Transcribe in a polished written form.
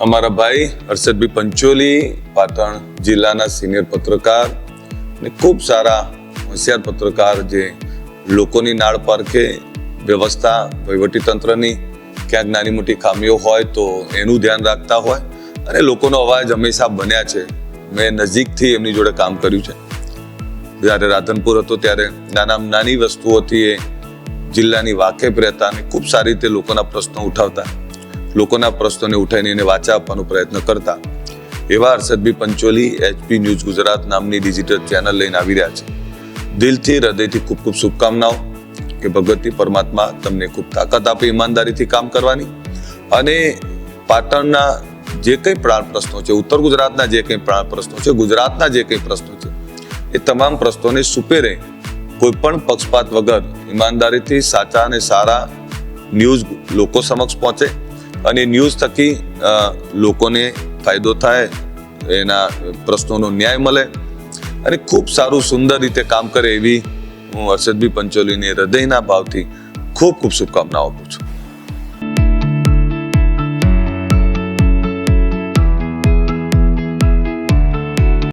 અમારા ભાઈ હર્ષદભાઈ પંચોલી પાટણ જિલ્લાના સિનિયર પત્રકાર અને ખૂબ સારા હોશિયાર પત્રકાર જે લોકોની નાળ પારખે વ્યવસ્થા વહીવટીતંત્રની ક્યાંક નાની મોટી ખામીઓ હોય તો એનું ધ્યાન રાખતા હોય અને લોકોનો અવાજ હંમેશા બન્યા છે. મેં નજીકથી એમની જોડે કામ કર્યું છે. જ્યારે રાધનપુર હતો ત્યારે નાની વસ્તુઓથી એ જિલ્લાની વાકેફ રહેતા અને ખૂબ સારી રીતે લોકોના પ્રશ્નો ઉઠાવતા, લોકોના પ્રશ્નોને ઉઠાવીને એને વાચા આપવાનો પ્રયત્ન કરતા. એવા હર્ષદભાઈ પંચોલી HP ન્યૂઝ ગુજરાત નામની ડિજિટલ ચેનલ લઈને આવી રહ્યા છે. દિલથી હૃદયથી ખૂબ ખૂબ શુભકામનાઓ કે ભગવતી પરમાત્મા તમને ખૂબ તાકાત આપે ઈમાનદારીથી કામ કરવાની અને પાટણના જે કંઈ પ્રાણ પ્રશ્નો છે, ઉત્તર ગુજરાતના જે કંઈ પ્રાણ પ્રશ્નો છે, ગુજરાતના જે કંઈ પ્રશ્નો છે એ તમામ પ્રશ્નોને સુપેરે કોઈ પણ પક્ષપાત વગર ઈમાનદારીથી સાચા અને સારા ન્યૂઝ લોકો સમક્ષ પહોંચે અને ન્યૂઝ થકી લોકોને ફાયદો થાય, એના પ્રશ્નોનો ન્યાય મળે અને ખૂબ સારું સુંદર રીતે કામ કરે એવી હું હર્ષદભાઈ પંચોલીને હૃદયના ભાવથી ખૂબ ખૂબ શુભકામનાઓ આપું છું.